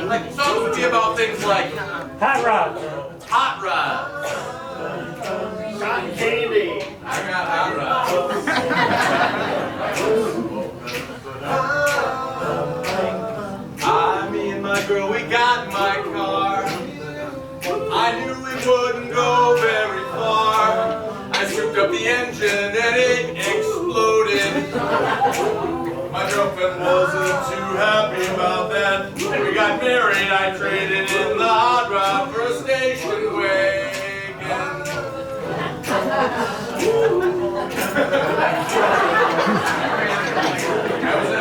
Like songs would be about things like hot rods, cotton candy. I got hot rods. Me and my girl, we got in my car. I knew we wouldn't go very far. I souped up the engine and it exploded. My girlfriend wasn't too happy about that. And we got married, I traded in the hot rod for a station wagon. That was it.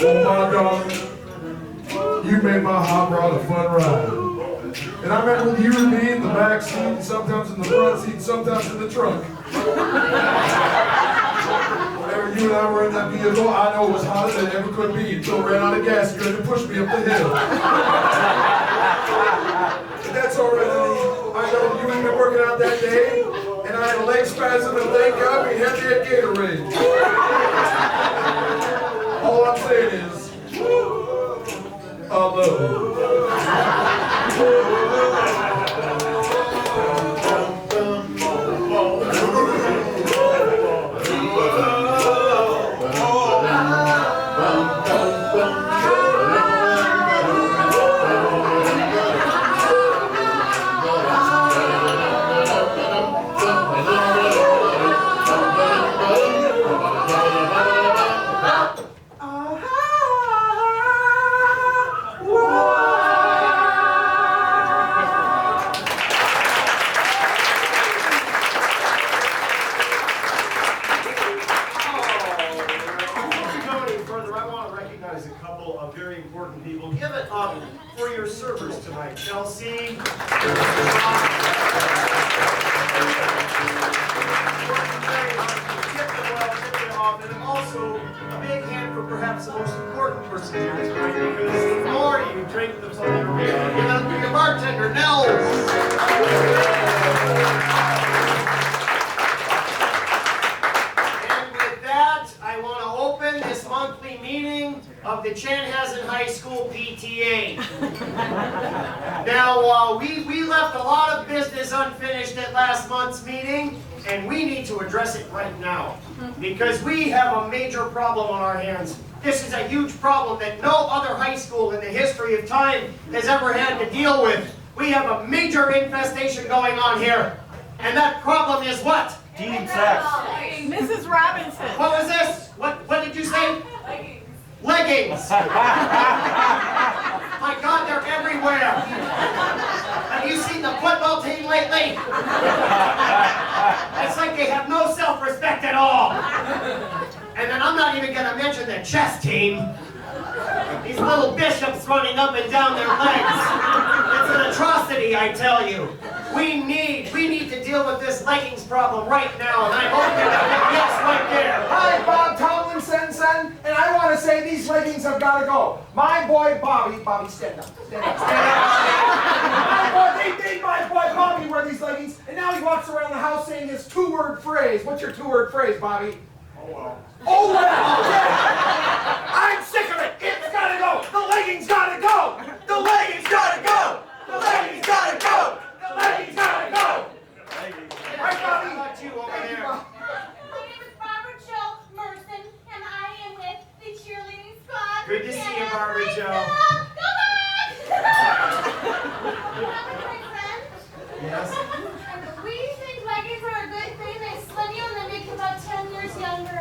Oh my God, you made my hot rod a fun ride. And I remember with you and me in the back seat, sometimes in the front seat, sometimes in the trunk. Whenever you and I were in that vehicle, I know it was hotter than it ever could be until it ran out of gas. You had to push me up the hill. But that's all right, honey. I know you had been working out that day, and I had a leg spasm, and thank God we had that Gatorade. All I'm saying is, I love you. Chelsea. And also a big hand for perhaps the most important person here tonight, because the more you drink, the something you're real. Give it up for your bartender, Nels. And with that, I want to open this monthly meeting of the Chanhassen High School PTA. Now, we left a lot of business unfinished at last month's meeting, and we need to address it right now, because we have a major problem on our hands. This is a huge problem that no other high school in the history of time has ever had to deal with. We have a major infestation going on here, and that problem is what? teen sex. Mrs. Robinson. What was this? What did you say? Leggings. My God, they're everywhere. Have you seen the football team lately? It's like they have no self-respect at all. And then I'm not even going to mention the chess team. These little bishops running up and down their legs. It's an atrocity, I tell you. We need to deal with this leggings problem right now, and I hope you're going to yes right there. Hi, Bob Tomlinson, son, and I want to say these leggings have got to go. My boy Bobby, stand up, stand up, stand up. My boy, they made my boy Bobby phrase. What's your two-word phrase, Bobby? Oh well. Oh well! Yeah. I'm sick of it! It's gotta go! The leggings gotta go! The leggings gotta go! The leggings gotta go! The leggings gotta go! Right, Bobby? How about you over Thank you, there? Bob. My name is Barbara Jo Merson, and I am with the cheerleading squad. Good to see you, Barbara Jo. Go back! My friend, Yes? we think leggings are a good thing. They slim you and they make you about 10 years younger.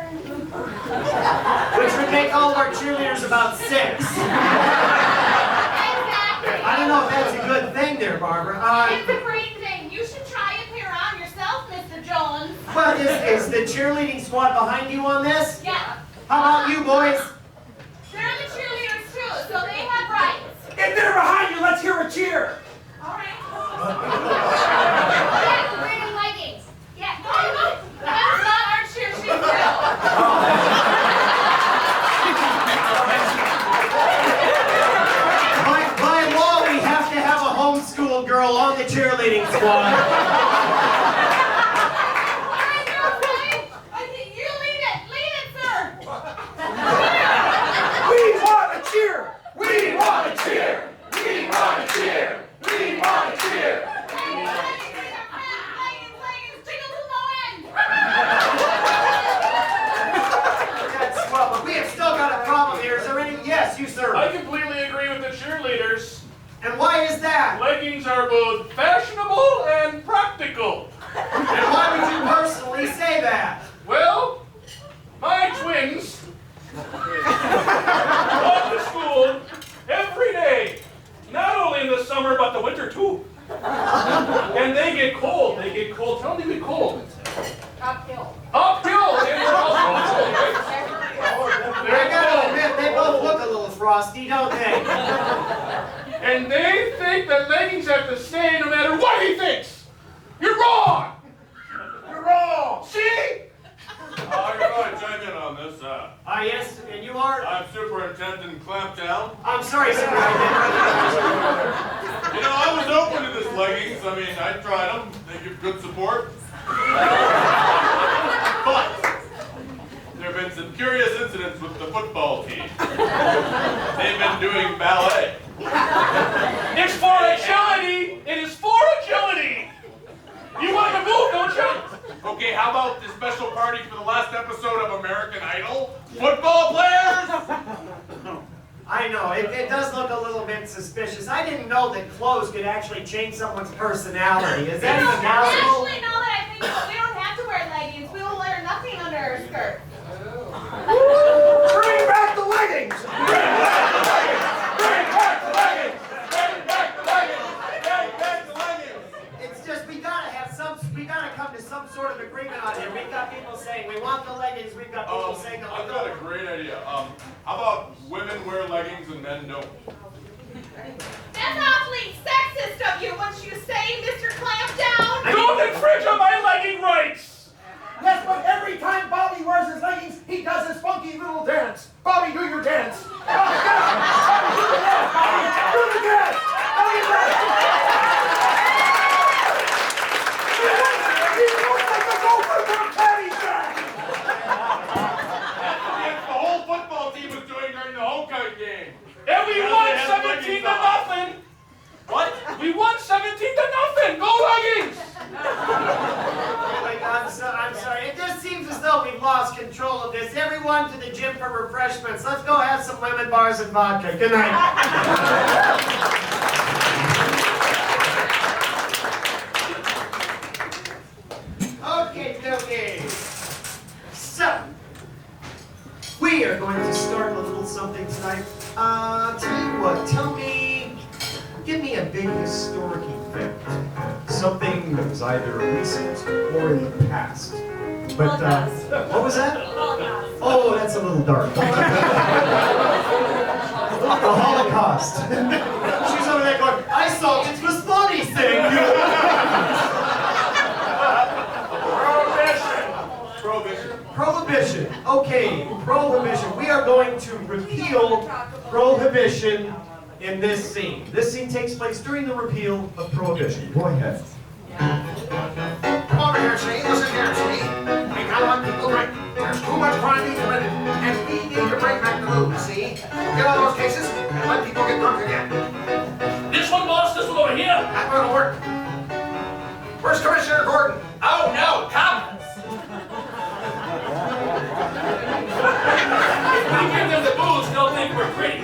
Which would make all of our cheerleaders about 6. Exactly. I don't know if that's a good thing there, Barbara. It's a great thing. You should try a pair on yourself, Mr. Jones. Well, is the cheerleading squad behind you on this? Yeah. How about you boys? They're the cheerleaders too, so they have rights. If they're behind you, let's hear a cheer. All right. Yeah, we're wearing leggings. Yeah. That's not our cheer sheet drill. By law, we have to have a homeschooled girl on the cheerleading squad. All right, girlfriend. You lead it. Lead it, sir. We want a cheer! We want a cheer! We want a cheer! We want a cheer! Leggings, jiggle to no end. That's swell, but we have still got a problem here. Is there any? Yes, you sir. I completely agree with the cheerleaders. And why is that? Leggings are both fashionable and practical. And why would you personally say that? Well, my twins walk to school every day. Not only in the summer, but the winter too. And they get cold. They get cold. Tell them they get cold. Uphill. Uphill. And they're also cold, right? I gotta admit, they both look a little frosty, don't they? And they think that leggings have to stay no matter what he thinks. You're wrong. You're wrong. See? I gotta chime in on this. Yes, and you are? I'm Superintendent Clampdown. I'm sorry, sir. I You know, I was open to this leggings. I mean, I tried them. They give good support. But there have been some curious incidents with the football team. They've been doing ballet. It's for agility. It is for agility. You want to move, don't you? Okay, how about the special party for the last episode of American Idol? Football players? I know, it does look a little bit suspicious. I didn't know that clothes could actually change someone's personality. Is that even possible? Actually, now that I think about it, we don't have to wear leggings. We will wear nothing under our skirt. Bring back the leggings! Bring back the leggings! Bring back the leggings! Bring back the leggings! Bring back the leggings! It's just we gotta come to some sort of agreement on here. We've got people saying we want the leggings, we've got people saying that we I've got a don't. great idea. How about women wear leggings and men don't? That's awfully sexist of you, wouldn't you say, Mr. Clampdown? Don't infringe on my legging rights. Yes, but every time Bobby wears his leggings, he does his funky little dance. Bobby, do your dance. Bobby, get up. Bobby, do the dance. Bobby, do the dance. Bobby, dance. He looks like the gopher from Caddyshack. That's the whole football team was doing during the homecoming game. And we Now won they have 17 to leggings on. nothing. What? We won 17 to nothing. Go leggings. I'm sorry. It just seems as though we've lost control of this. Everyone to the gym for refreshments. Let's go have some lemon bars and vodka. Good night. Okay. So, we are going to start a little something tonight. Tell you what, give me a big historic event. Something that was either recent or in the past. But, what was that? Oh, that's a little dark. The Holocaust. She's over there going, I saw it was funny, thank you. Prohibition. Okay, prohibition. We are going to repeal prohibition in this scene. This scene takes place during the repeal of prohibition. Go ahead. Come over here, see. Listen here, see. Get all those cases and let people get drunk again. This one, boss, this one over here. Not gonna work. Where's Commissioner Gordon? Oh no, come! If we give them the booze, they'll think we're pretty.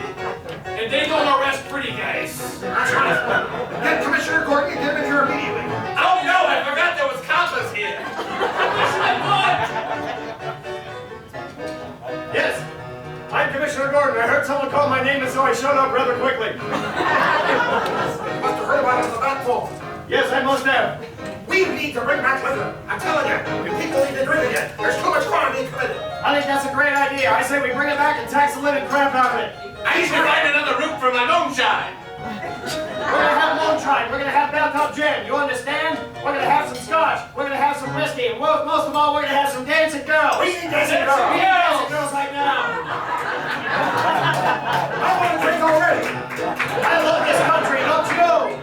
And they don't arrest pretty guys. That's right. Get Commissioner Gordon and get him in here immediately. Oh no, I forgot there was compass here. Yes, I'm Commissioner Gordon. I heard someone call my name and so I showed up rather quickly. You must have heard about it on the back phone. Yes, I must have. We need to bring back liquor. I'm telling you, if people need to drink again, there's too much crime being committed. I think that's a great idea. I say we bring it back and tax the living crap out of it. I need to find another route for my moonshine. We're gonna have moonshine. We're gonna have Belltop gin. You understand? We're gonna have some scotch. We're gonna have some whiskey. And most of all, we're gonna have some dancing girls. We need dancing girls. We need dancing girls right now. I want to drink already. I love this country, don't you?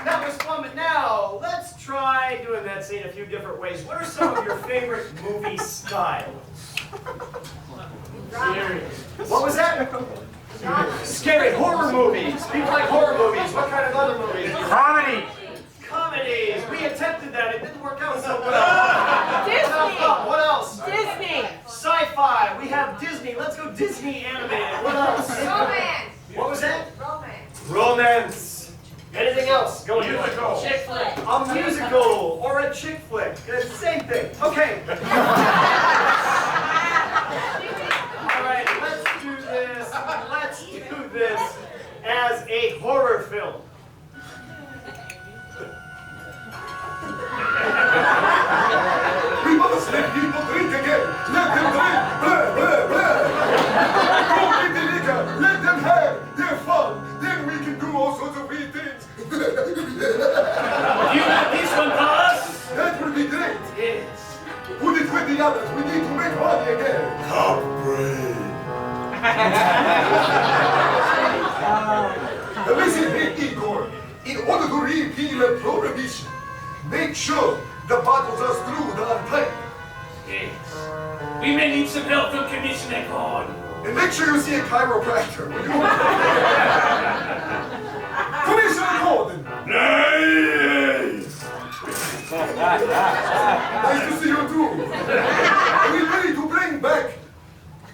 That was fun, but now let's try doing that scene a few different ways. What are some of your favorite movie styles? What was that? Scary horror movies. People like horror movies. What kind of other movies? Comedy. Comedies. We attempted that. It didn't work out so well. Disney. What else? Disney. Sci-fi. We have Disney. Let's go Disney animated. What else? Romance. What was that? Romance. Romance. Anything else? Go ahead. Musical. Chick flick. A musical or a chick flick. Same thing. Okay. All right, let's do this. Let's do this as a horror film. We must let people drink again. Let them drink. Blah, blah, blah. Don't give the liquor. Let them have their fun. Then we can do all sorts of weird things. You got this one, boss? That would be great. Yes. Put it with the others. We need to make money again. Top brain. Listen, hey, Igor. In order to repeal a prohibition, make sure the bottles are screwed on tight. Yes. We may need some help from Commissioner Gordon. And make sure you see a chiropractor. Will you? Commissioner Gordon. Nice to see you too. Are we ready to bring back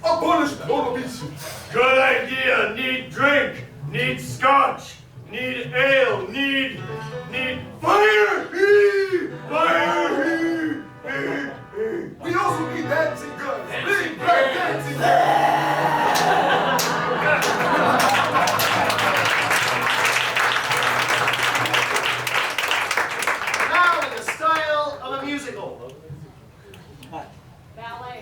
abolished prohibition? Good idea. Need drink. Need scotch. Need ale. Need Fire! Fire! We also need dancing guns. Bring back dancing now in the style of a musical. Ballet.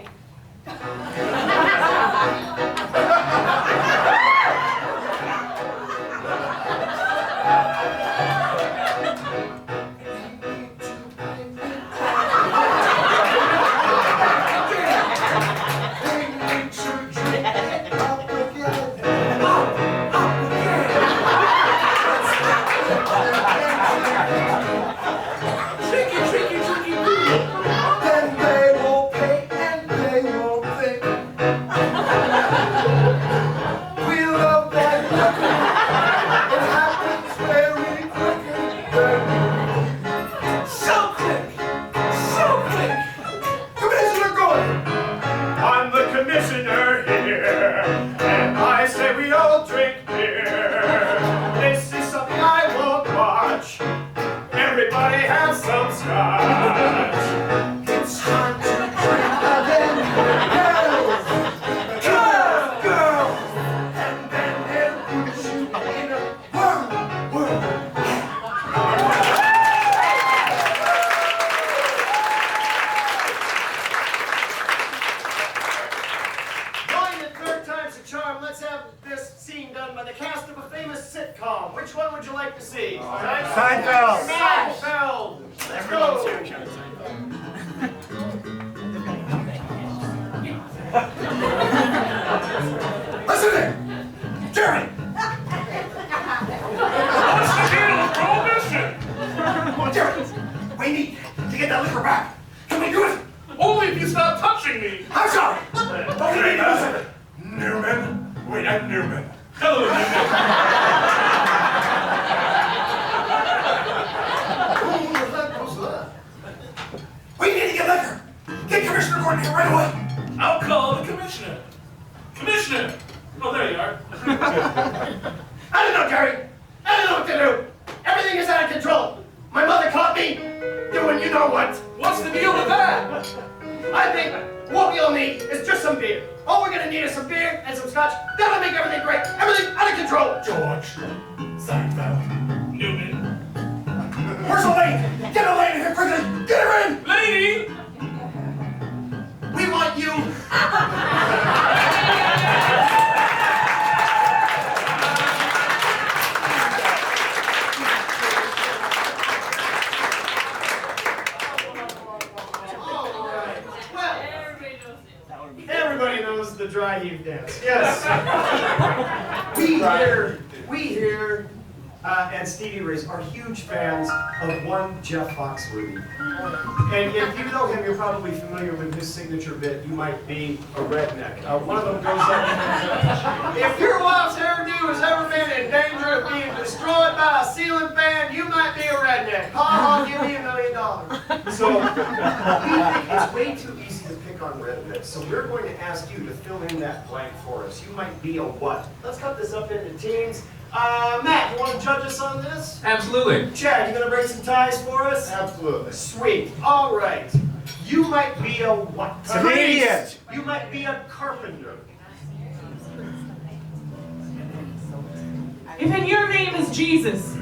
Then they won't pay and they won't think. We love that. It happens very quickly. So quick. Commissioner Gordon. I'm the commissioner here, and I say we all drink beer. This is something I won't watch. Everybody have some scotch. It's time to drink again. Girls. And then they'll put you in a whirl. Going the third time's a charm, let's have this scene done by the cast of a famous sitcom. Which one would you like to see? Seinfeld. Seinfeld. Let's go. Listen, Jerry. What's the deal with prohibition? Jerry, we need to get that liquor back Matt Newman. Hello, Newman. Who the heck was that? We need to get liquor. Get Commissioner Gordon here right away. I'll call the commissioner. Commissioner! Oh, there you are. I don't know, Gary. I don't know what to do. Everything is out of control. My mother caught me doing you know what. What's the deal with that? I think what we'll need is just some beer. All we're gonna need is some beer and some scotch. That'll make everything great. Everything out of control. George Seinfeld. Newman. Where's Elaine? Get Elaine here quickly. Get her in. Lady! We want you. Everybody knows the dry heave dance. Yes. We here at Stevie Ray's are huge fans of one Jeff Foxworthy. And if you know him, you're probably familiar with his signature bit, you might be a redneck. One of them goes like, if your wife's hairdo has ever been in danger of being destroyed by a ceiling fan, you might be a redneck. Ha ha, give me $1 million. So, we think it's way too easy to pick on rednecks, so we're going to ask you to fill in that blank for us. You might be a what? Let's cut this up into teams. Matt, you want to judge us on this? Absolutely. Chad, you gonna break some ties for us? Absolutely. Sweet. All right. You might be a what? Comedian. You might be a carpenter. If in your name is Jesus.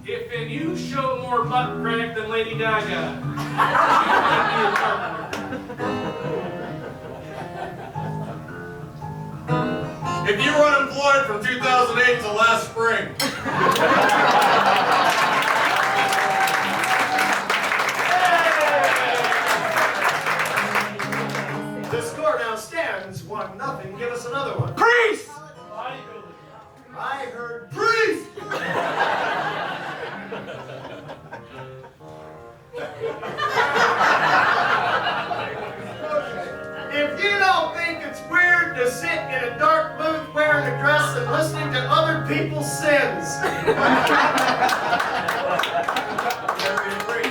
If and you show more butt crack than Lady Gaga, you might be a carpenter. If you were unemployed from 2008 to last spring. The score now stands 1-0. Give us another one. Priest. I heard priest. If you don't think it's weird to sit in a dark booth wearing a dress and listening to other people's sins. Very agree.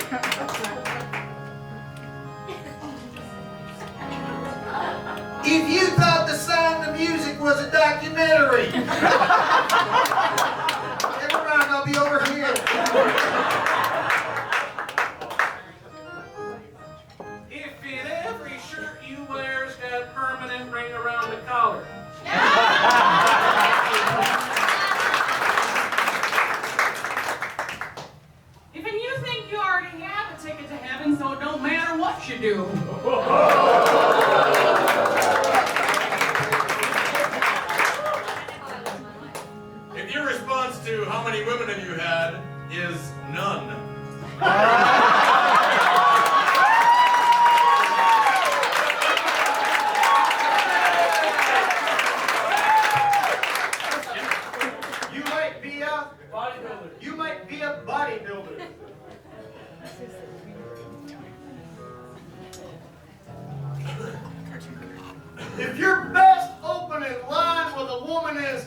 If you thought The Sound of Music was a documentary. Never mind, I'll be over here. If in every shirt you wear's got a permanent ring around the collar. If and you think you already have a ticket to heaven, so it don't matter what you do. If your response to how many women have you had is none. You might be a Bodybuilder. You might be a bodybuilder. If your best opening line with a woman is,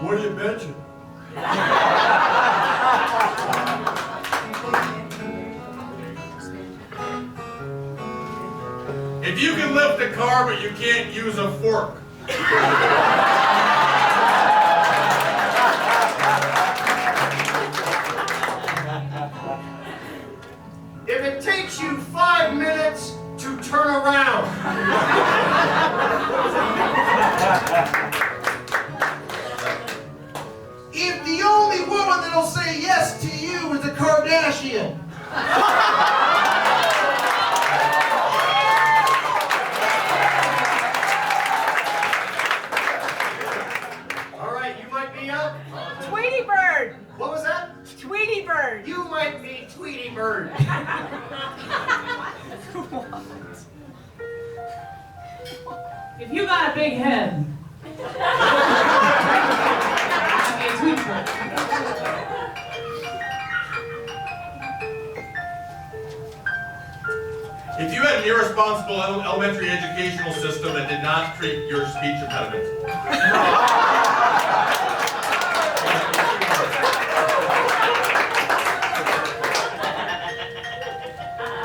"What are you benching?" If you can lift a car but you can't use a fork. If it takes you 5 minutes to turn around. If the only woman that'll say yes to you is a Kardashian. All right, you might be up. Tweety Bird. What was that? Tweety Bird. You might be Tweety Bird. If you got a big head. Be a Tweety Bird. If you had an irresponsible elementary educational system that did not treat your speech impediment.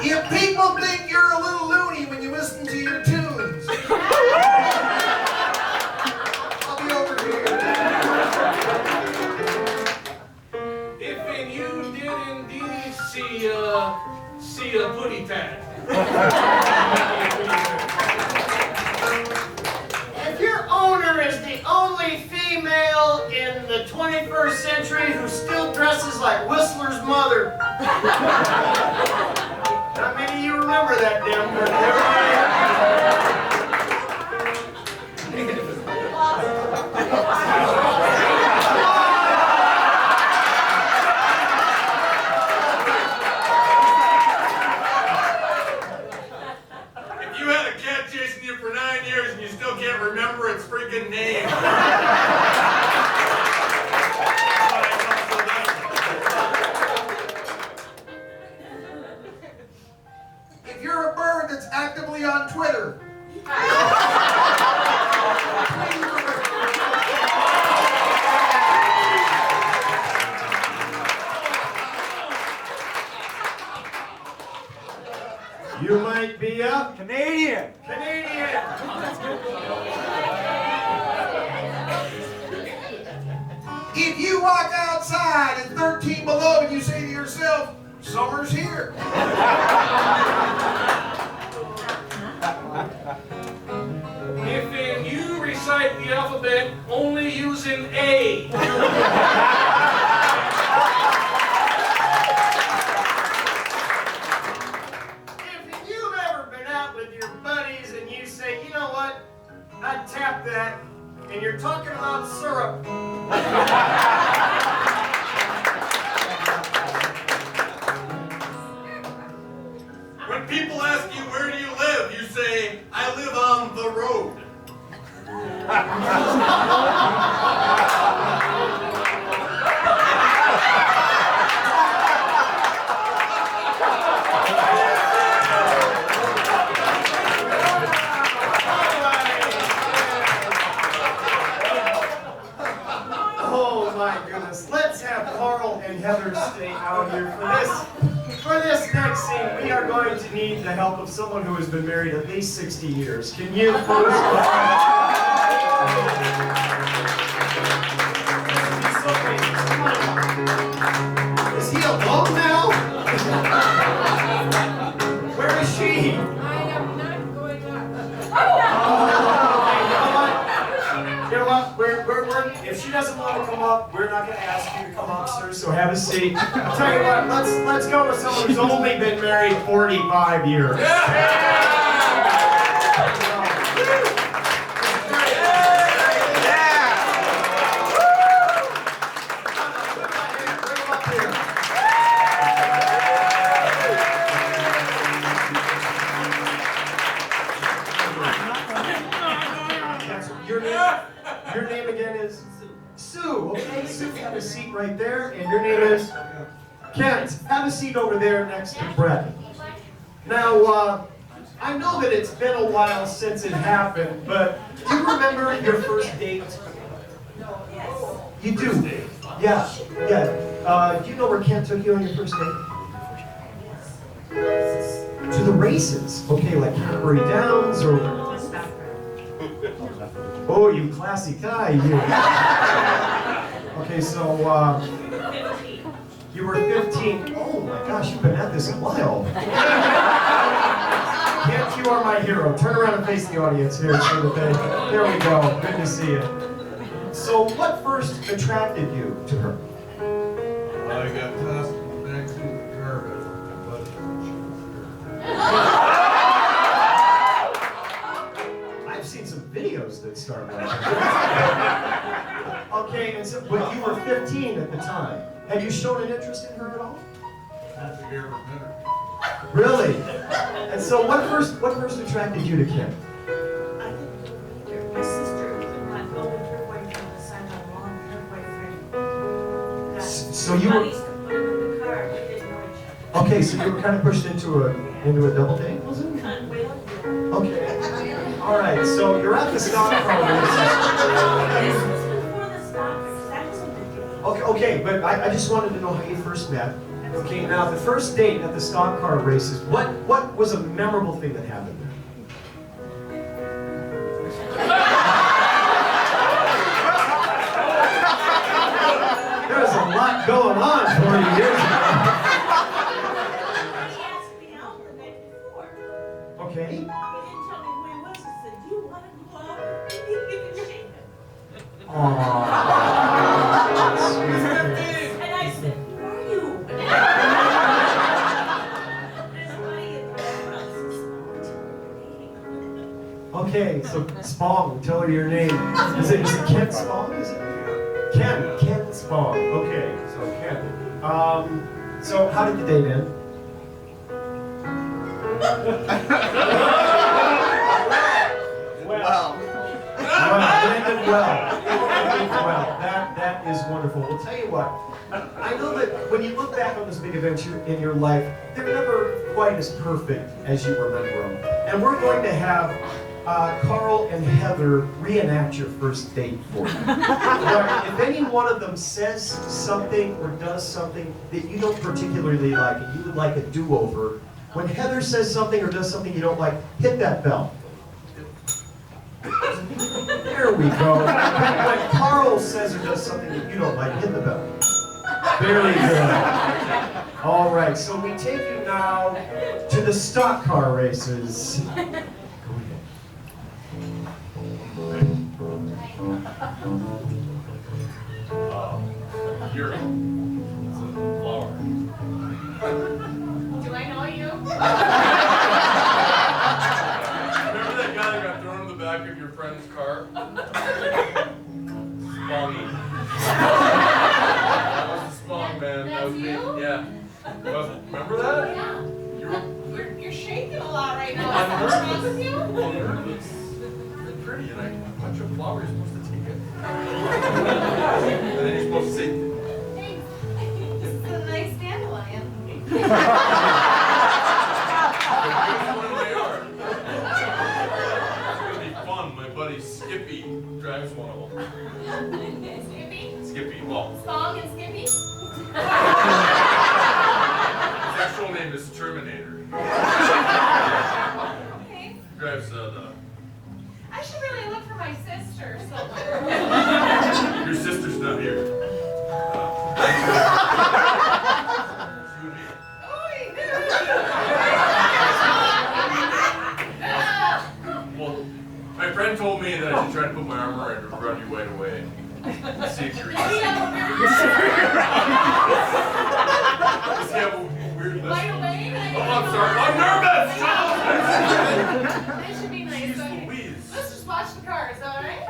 If people think you're a little loony when you listen to your tunes, I'll be over here. If and you did indeed see a putty tag. If your owner is the only female in the 21st century who still dresses like Whistler's mother, not many of you remember that damn girl. If you had a cat chasing you for 9 years and you still can't remember its freaking name. If you're a bird that's actively on Twitter, You might be a Canadian. Canadian. If you walk outside and 13 below and you say to yourself, summer's here. If and you recite the alphabet only using A. If you've ever been out with your buddies and you say, you know what, I'd tap that, and you're talking about syrup. When people ask you where do you live, you say, I live on the road. Oh my goodness. Let's have Carl and Heather stay out here for this. For this next scene, we are going to need the help of someone who has been married at least 60 years. Can you please? Is he alone now? Where is she? I am not going up. You know what? If she doesn't want to come up, we're not going to ask you to come up, sir. So have a seat. I'll tell you what. Let's go with someone who's only been married 45 years. Your name again is Sue. Okay, Sue, have a seat right there. And your name is Kent. Have a seat over there next to Brett. Now, I know that it's been a while since it happened, but do you remember your first date? You do? Yeah, yeah. Do you know where Kent took you on your first date? To the races. Okay, like Canterbury Downs or... Oh, you classy guy, you. Okay, so, you were 15. Oh my gosh, you've been at this a while. Kent, you are my hero. Turn around and face the audience here so that they... There we go. Good to see you. So, what first attracted you to her? I got tossed back to the car. I've seen some videos that start like that. Okay, and so, but you were 15 at the time. Have you shown an interest in her at all? That's a year of dinner. Really? And so what first attracted you to Kim? I didn't know either. My sister could not go with her boyfriend to sign on her boyfriend. So you were... Money's to put him in the car. We didn't know each other. Okay, so you were kind of pushed into a double date, was it? Okay. All right, so you're at the stock car races. This was before the stock race. That was a big deal. Okay, but I just wanted to know how you first met. Okay, now the first date at the stock car races, what was a memorable thing that happened there? There was a lot going on 40 years ago. He asked me out the night before. Okay. He didn't tell me who he was. He said, "Do you want to go out with me?" Aww. And I said, "Who are you?" There's money in the front. Okay, so Spong, tell her your name. Is it Ken Spong? Is it? Ken Spong. Okay, so Ken. So how did the date end? Well, it ended well. That is wonderful. Well, tell you what, I know that when you look back on this big adventure in your life, they're never quite as perfect as you remember them. And we're going to have Carl and Heather reenact your first date for you. But if any one of them says something or does something that you don't particularly like and you would like a do-over, when Heather says something or does something you don't like, hit that bell. There we go. When Carl says or does something that you don't like, hit the bell. Very good. All right, so we take you now to the stock car races. Go ahead. You're a flower. Do I know you? Remember that guy that got thrown in the back of your friend's car? Spongy. That was the Spong, man. That was me. That's you? Yeah. Well, remember that? Yeah. You were You're shaking a lot right now. I'm Is that what's wrong with you? nervous. You're pretty, and I bunch of flowers. You're supposed to take it. And then you're supposed to say, Thanks. This is a nice dandelion. one in my yard. It's gonna be fun. My buddy Skippy drives one of them. Skippy? Skippy, well, Spong and Skippy? his actual name is Terminator. Okay. He drives the. I should really look for my sister somewhere. Your sister's not here. You and me. Oy, Well, my friend told me that I should try to put my arm around you, run you right away. See if you're easy. Does he have a weird list? Right away? Oh, I'm sorry. I'm nervous! It should be nice. Jeez Okay. Louise. Let's just watch the cars, alright?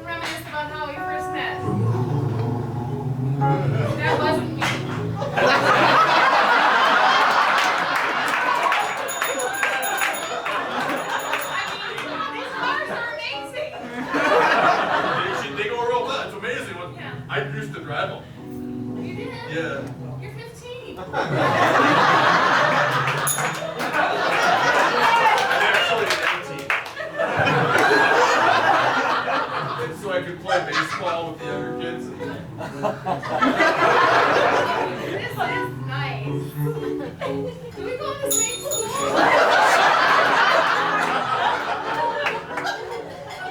Reminisce about how we first met. That wasn't me. These cars are amazing. They go real fast. It's amazing. Yeah. I used to drive them. You did? Yeah. You're 15. I'm actually 19. So I could play baseball with the younger kids. This is nice. Do we go in the same school?